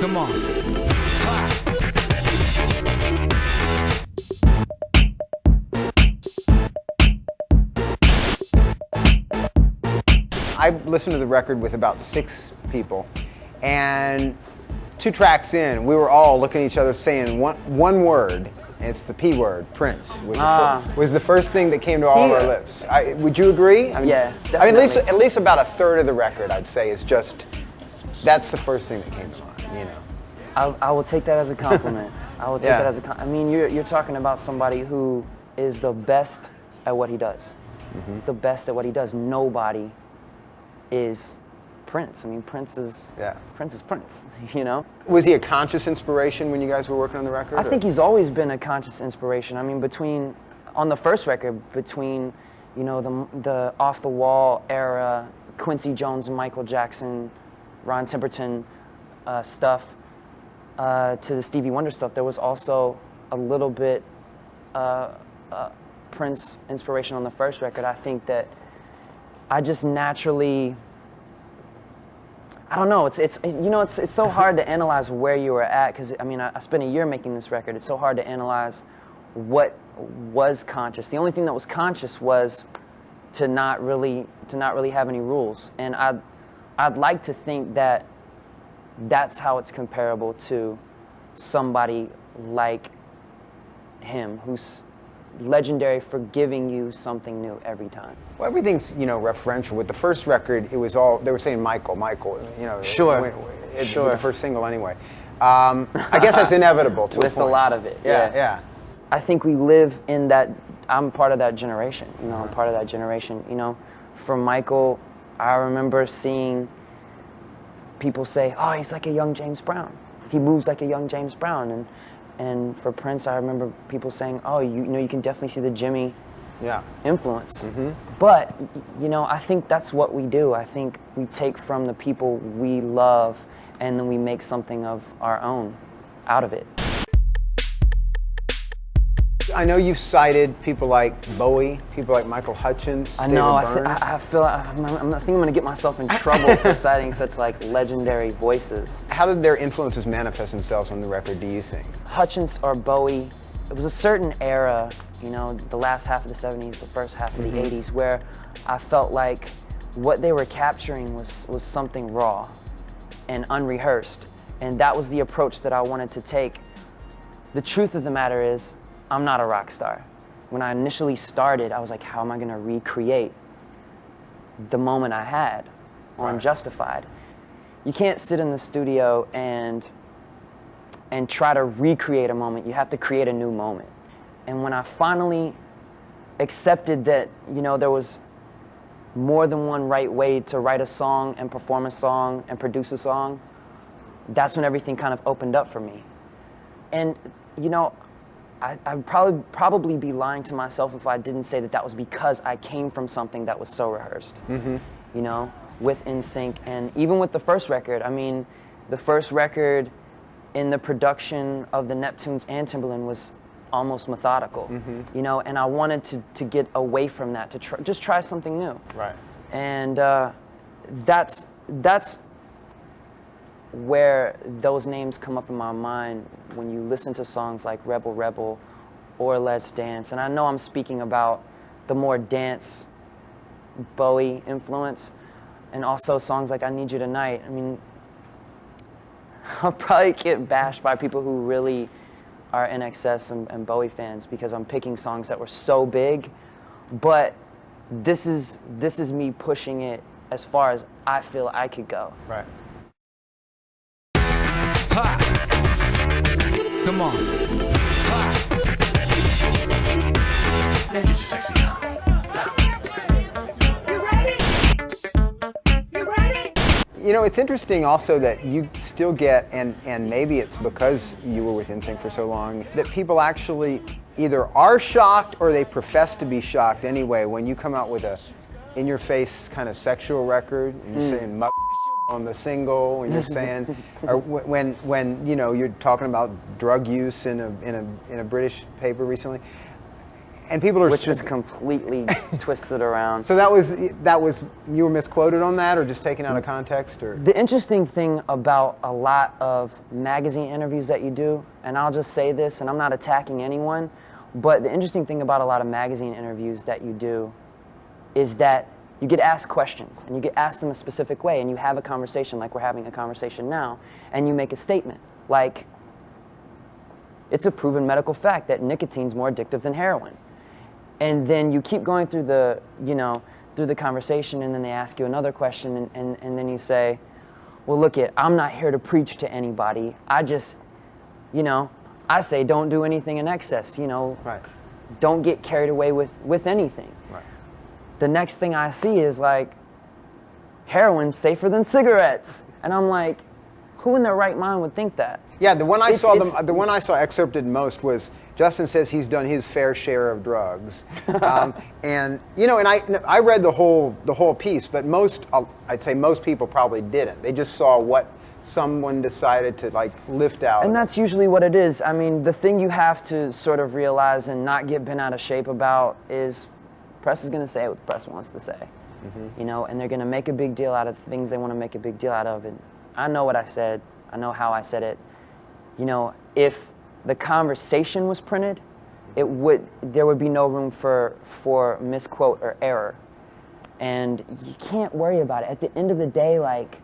Come on. I listened to the record with about 6 people, and 2 tracks in, we were all looking at each other saying one word, and it's the P word, Prince, was the first thing that came to all of our lips. Would you agree? I mean, yeah, definitely. I mean, at least about a third of the record, I'd say, is just, that's the first thing that came to mind, you know. I will take that as a compliment. I will take that as a compliment. I mean, you're talking about somebody who is the best at what he does. Mm-hmm. The best at what he does. Nobody is Prince. I mean, Prince is Prince, you know? Was he a conscious inspiration when you guys were working on the record? I think he's always been a conscious inspiration. I mean, on the first record, between, you know, the Off the Wall era, Quincy Jones and Michael Jackson, Ron Temperton stuff, to the Stevie Wonder stuff, there was also a little bit Prince inspiration on the first record. I think that I just naturally, I don't know, it's so hard to analyze where you were at, because I mean, I spent a year making this record. It's so hard to analyze what was conscious. The only thing that was conscious was to not really have any rules. And I'd like to think that that's how it's comparable to somebody like him, who's legendary for giving you something new every time. Well, everything's, you know, referential. With the first record, it was all, they were saying Michael, you know. Sure. With the first single anyway. I guess that's inevitable to with a lot of it. Yeah. I think we live in that, I'm part of that generation, you know, I'm part of that generation, you know. For Michael, I remember seeing people say, oh, he's like a young James Brown. He moves like a young James Brown. And for Prince, I remember people saying, oh, you know, you can definitely see the Jimmy influence. Mm-hmm. But, you know, I think that's what we do. I think we take from the people we love, and then we make something of our own out of it. I know you've cited people like Bowie, people like Michael Hutchence, I know. I think I'm going to get myself in trouble for citing such like legendary voices. How did their influences manifest themselves on the record, do you think? Hutchence or Bowie, it was a certain era, you know, the last half of the 70s, the first half of the 80s, where I felt like what they were capturing was something raw and unrehearsed. And that was the approach that I wanted to take. The truth of the matter is, I'm not a rock star. When I initially started, I was like, how am I gonna recreate the moment I had on Justified? You can't sit in the studio and try to recreate a moment. You have to create a new moment. And when I finally accepted that, you know, there was more than one right way to write a song and perform a song and produce a song, that's when everything kind of opened up for me. And, you know, I'd probably be lying to myself if I didn't say that was because I came from something that was so rehearsed, you know, with NSYNC. And even with the first record, I mean, the first record in the production of the Neptunes and Timbaland was almost methodical, you know, and I wanted to get away from that, to just try something new. Right. And that's where those names come up in my mind when you listen to songs like Rebel Rebel or Let's Dance. And I know I'm speaking about the more dance Bowie influence, and also songs like I Need You Tonight. I mean, I'll probably get bashed by people who really are NXS and Bowie fans because I'm picking songs that were so big, but this is me pushing it as far as I feel I could go. Right. Ha! Come on. Ha! Get your sexy on. You ready? You ready? You know, it's interesting also that you still get, and maybe it's because you were with NSYNC for so long, that people actually either are shocked or they profess to be shocked anyway when you come out with a in-your-face kind of sexual record and you're saying muck on the single, and you're saying, or when you know you're talking about drug use in a British paper recently. And people are which was completely twisted around. So that was you were misquoted on that, or just taken out of context, or? The interesting thing about a lot of magazine interviews that you do, and I'll just say this, and I'm not attacking anyone, but the interesting thing about a lot of magazine interviews that you do is that you get asked questions, and you get asked them a specific way, and you have a conversation like we're having a conversation now, and you make a statement like, it's a proven medical fact that nicotine's more addictive than heroin. And then you keep going through the, through the conversation, and then they ask you another question, and then you say, well, look I'm not here to preach to anybody. I just, I say don't do anything in excess, Right. Don't get carried away with anything. Right. The next thing I see is like, heroin's safer than cigarettes. And I'm like, who in their right mind would think that? Yeah, the one I saw excerpted most was Justin says he's done his fair share of drugs, and I read the whole piece, but I'd say most people probably didn't. They just saw what someone decided to like lift out. And that's usually what it is. I mean, the thing you have to sort of realize and not get bent out of shape about is press is going to say what the press wants to say, and they're going to make a big deal out of the things they want to make a big deal out of. And I know what I said. I know how I said it. If the conversation was printed, there would be no room for misquote or error. And you can't worry about it. At the end of the day, like,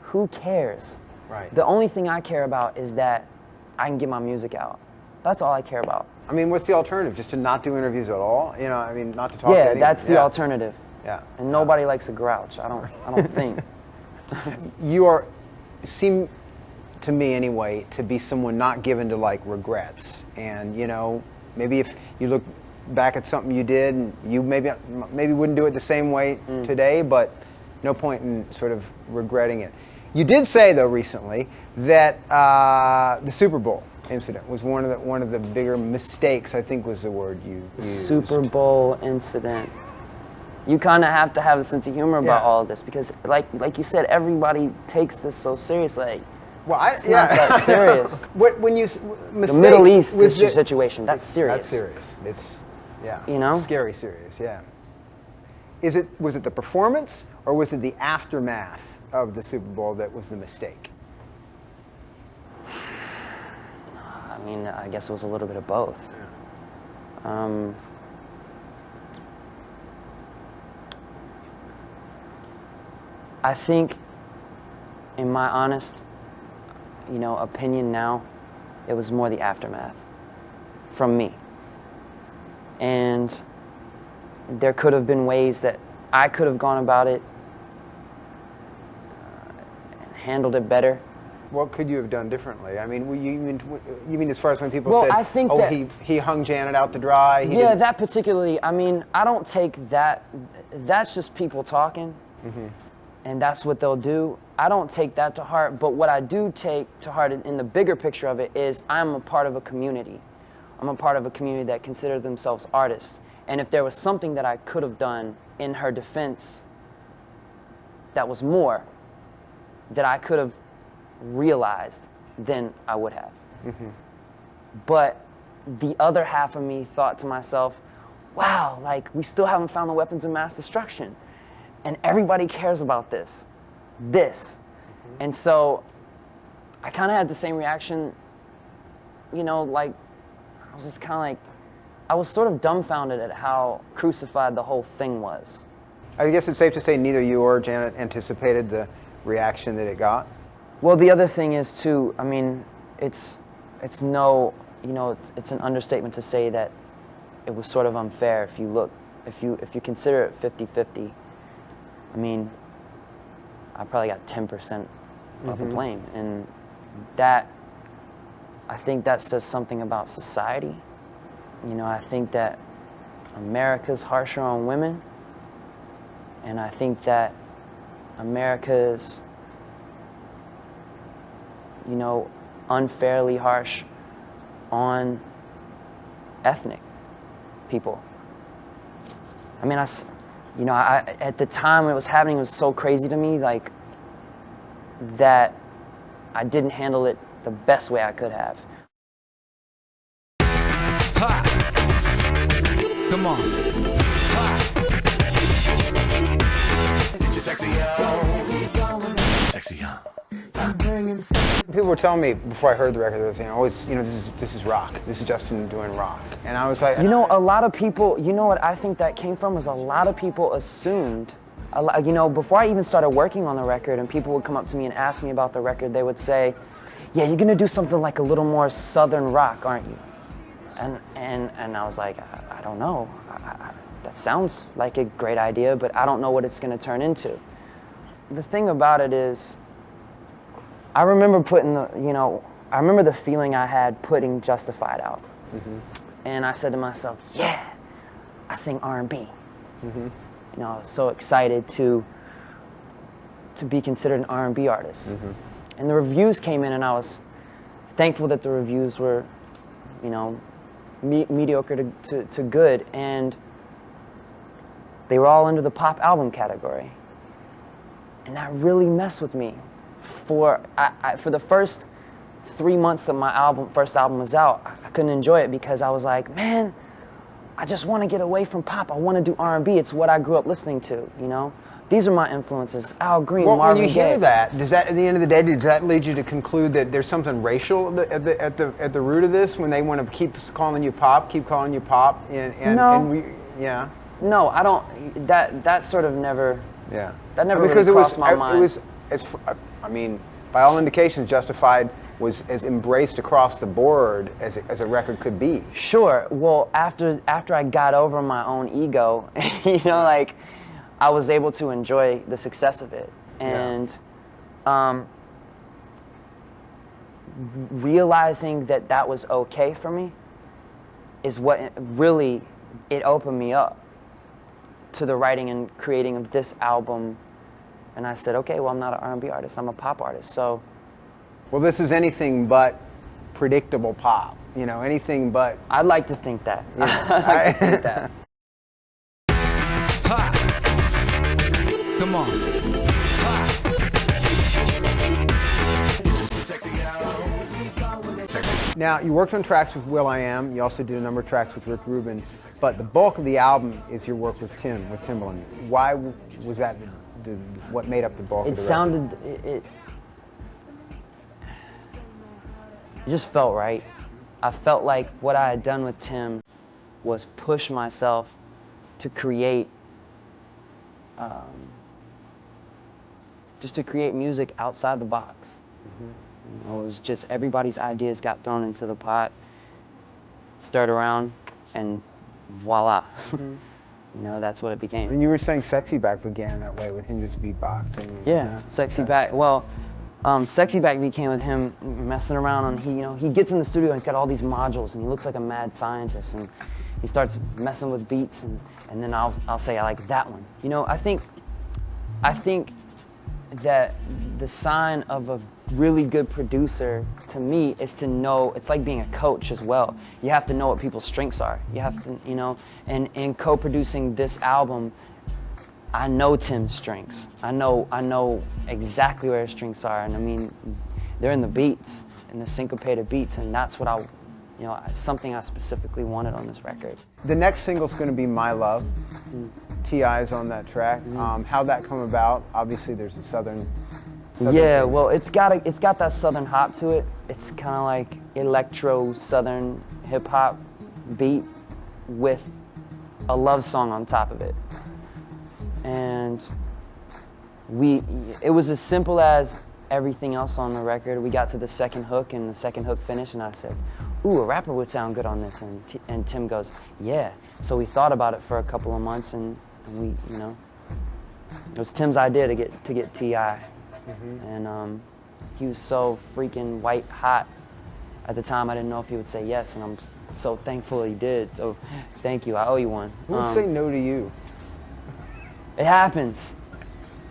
who cares? Right. The only thing I care about is that I can get my music out. That's all I care about. I mean, what's the alternative? Just to not do interviews at all? Not to talk to anyone? That's the alternative. Yeah. And nobody likes a grouch. I don't think. You seem to me anyway to be someone not given to like regrets, and maybe if you look back at something you did and you maybe wouldn't do it the same way today, but no point in sort of regretting it. You did say though recently that the Super Bowl incident was one of the bigger mistakes, I think was the word you used. Super Bowl incident. You kind of have to have a sense of humor about all of this, because like you said, everybody takes this so seriously. Well, it's not that serious. When you the Middle East situation, that's serious. That's serious. It's scary serious. Yeah. Was it the performance, or was it the aftermath of the Super Bowl that was the mistake? I mean, I guess it was a little bit of both. Yeah. I think, in my honest, opinion now, it was more the aftermath from me. And there could have been ways that I could have gone about it and handled it better. What could you have done differently? I mean, you mean as far as when people said, I think he hung Janet out to dry? That particularly, I mean, I don't take that, that's just people talking. Mm-hmm. And that's what they'll do. I don't take that to heart, but what I do take to heart in the bigger picture of it is I'm a part of a community. I'm a part of a community that consider themselves artists. And if there was something that I could have done in her defense that was more, that I could have realized, then I would have. Mm-hmm. But the other half of me thought to myself, wow, like we still haven't found the weapons of mass destruction. And everybody cares about this. Mm-hmm. And so I kind of had the same reaction, like I was just kind of like, I was sort of dumbfounded at how crucified the whole thing was. I guess it's safe to say neither you or Janet anticipated the reaction that it got. Well, the other thing is too, I mean, it's an understatement to say that it was sort of unfair if you consider it 50-50. I mean, I probably got 10% of the blame, and I think that says something about society. I think that America's harsher on women, and I think that America's, unfairly harsh on ethnic people. I mean, at the time it was happening, it was so crazy to me, like, that I didn't handle it the best way I could have. Ha! Come on. Get your sexy on. Get your sexy on. People were telling me before I heard the record, they were saying, "Always, this is rock. This is Justin doing rock." And I was like, You know, a lot of people, you know what I think that came from is a lot of people assumed, before I even started working on the record and people would come up to me and ask me about the record, they would say, yeah, you're gonna do something like a little more southern rock, aren't you? And I was like, I don't know. That sounds like a great idea, but I don't know what it's gonna turn into. The thing about it is, I remember I remember the feeling I had putting Justified out. Mm-hmm. And I said to myself, yeah, I sing R&B. Mm-hmm. I was so excited to be considered an R&B artist. Mm-hmm. And the reviews came in and I was thankful that the reviews were, mediocre to good. And they were all under the pop album category. And that really messed with me. For the first 3 months that my first album was out, I couldn't enjoy it because I was like, man, I just want to get away from pop. I want to do R&B. It's what I grew up listening to, These are my influences. Al Green, well, Marvin Gaye. When you hear that, does that, at the end of the day, does that lead you to conclude that there's something racial at the root of this when they want to keep calling you pop, yeah? No, I don't. That sort of never. Yeah. That never really crossed my mind. By all indications, Justified was as embraced across the board as a record could be. Sure. Well, after I got over my own ego, I was able to enjoy the success of it. And realizing that was okay for me is what really, it opened me up to the writing and creating of this album. And I said, okay, well, I'm not an R&B artist, I'm a pop artist, so. Well, this is anything but predictable pop, anything but. I'd like to think that. I'd like to think that. Come on. Now, you worked on tracks with will.i.am, you also did a number of tracks with Rick Rubin, but the bulk of the album is your work with Timberlake. Why was that what made up the bulk of the record? It just felt right. I felt like what I had done with Tim was push myself to create just to create music outside the box. Mm-hmm. It was just everybody's ideas got thrown into the pot, stirred around, and voila. Mm-hmm. That's what it became. And you were saying Sexy Back began that way with him just beatboxing. Yeah, Sexy Back. Well, Sexy Back became with him messing around, and he gets in the studio and he's got all these modules and he looks like a mad scientist and he starts messing with beats and then I'll say I like that one. I think that the sign of a really good producer to me is to know, it's like being a coach as well. You have to know what people's strengths are. You have to, and in co-producing this album, I know Tim's strengths. I know exactly where his strengths are, and they're in the beats, in the syncopated beats, and that's what something I specifically wanted on this record. The next single's going to be My Love. T.I.'s on that track. How'd that come about? Obviously, there's a southern yeah, well, it's got that southern hop to it. It's kind of like electro southern hip hop beat with a love song on top of it. And it was as simple as everything else on the record. We got to the second hook and the second hook finished, and I said, ooh, a rapper would sound good on this. And Tim goes, yeah. So we thought about it for a couple of months, and we, it was Tim's idea to get T.I. Mm-hmm. And he was so freaking white hot at the time. I didn't know if he would say yes, and I'm so thankful he did. So thank you. I owe you one. Who would say no to you? It happens.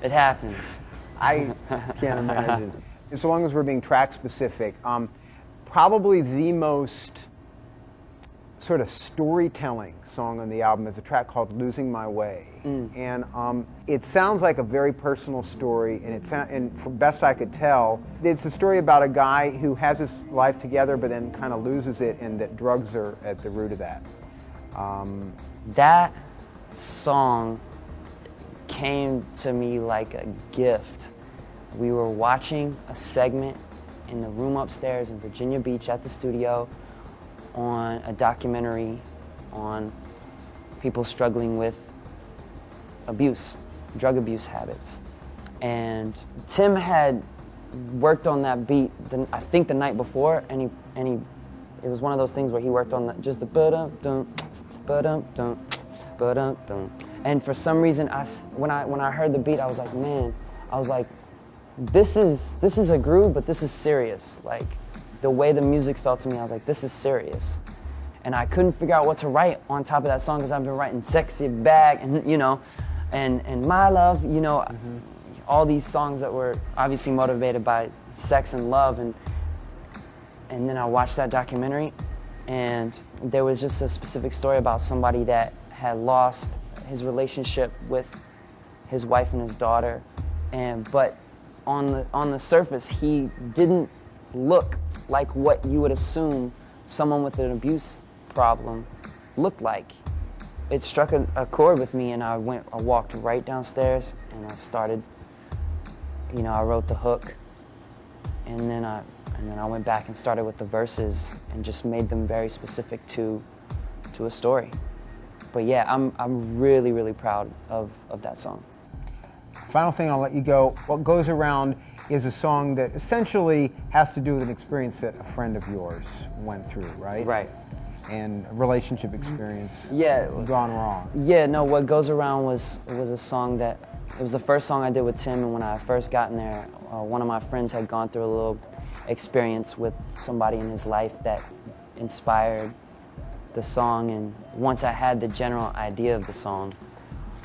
It happens. I can't imagine. As long as we're being track specific, probably the most sort of storytelling song on the album is a track called Losing My Way. And it sounds like a very personal story, and from best I could tell, it's a story about a guy who has his life together but then kind of loses it, and that drugs are at the root of that. That song came to me like a gift. We were watching a segment in the room upstairs in Virginia Beach at the studio on a documentary on people struggling with abuse, drug abuse habits. And Tim had worked on that beat, I think the night before, and it was one of those things where he worked on just the ba-dum-dum, ba-dum-dum, ba-dum-dum. And for some reason, when I heard the beat, I was like, man, this is a groove, but this is serious. Like, the way the music felt to me, I was like, this is serious. And I couldn't figure out what to write on top of that song because I've been writing Sexy Back and, you know, and My Love, you know, all these songs that were obviously motivated by sex and love. And then I watched that documentary, and there was just a specific story about somebody that had lost his relationship with his wife and his daughter, but on the surface, he didn't look like what you would assume someone with an abuse problem looked like. It struck a chord with me, and I walked right downstairs, and I started, you know, I wrote the hook, and then I went back and started with the verses and just made them very specific to a story. But yeah, I'm really, really proud of that song. Final thing, I'll let you go. What Goes Around is a song that essentially has to do with an experience that a friend of yours went through, right? Right. And a relationship experience gone wrong. Yeah, no, What Goes Around was a song that, it was the first song I did with Tim, and when I first got in there, one of my friends had gone through a little experience with somebody in his life that inspired the song, and once I had the general idea of the song,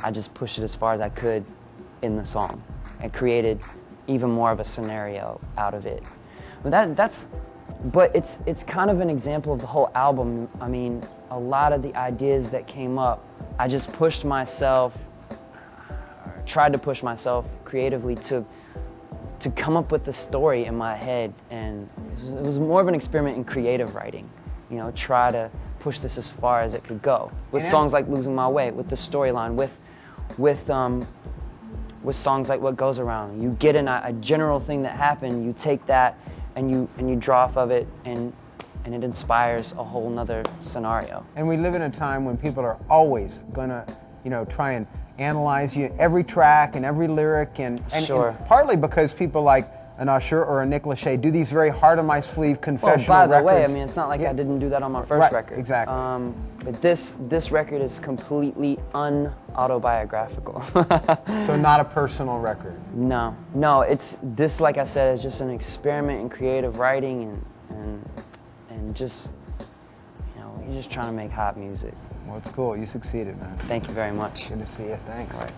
I just pushed it as far as I could in the song and created even more of a scenario out of it. But it's kind of an example of the whole album. I mean, a lot of the ideas that came up, I just pushed myself, or tried to push myself creatively to come up with the story in my head, and it was more of an experiment in creative writing. You know, try to push this as far as it could go. With songs like Losing My Way, with the storyline, with songs like What Goes Around. You get a general thing that happened, you take that and you draw off of it, and it inspires a whole nother scenario. And we live in a time when people are always gonna, you know, try and analyze every track and every lyric, and Sure. partly because people like an Usher or a Nick Lachey do these very hard on my sleeve confessional by the records. way, I mean, it's not like I didn't do that on my first Right, record. exactly. But this record is completely unautobiographical. So not a personal record. No, it's this, like I said, is just an experiment in creative writing and just, you know, you're just trying to make hot music. Well, it's cool. You succeeded, man. Thank you very much. Good to see you. Thanks. All right.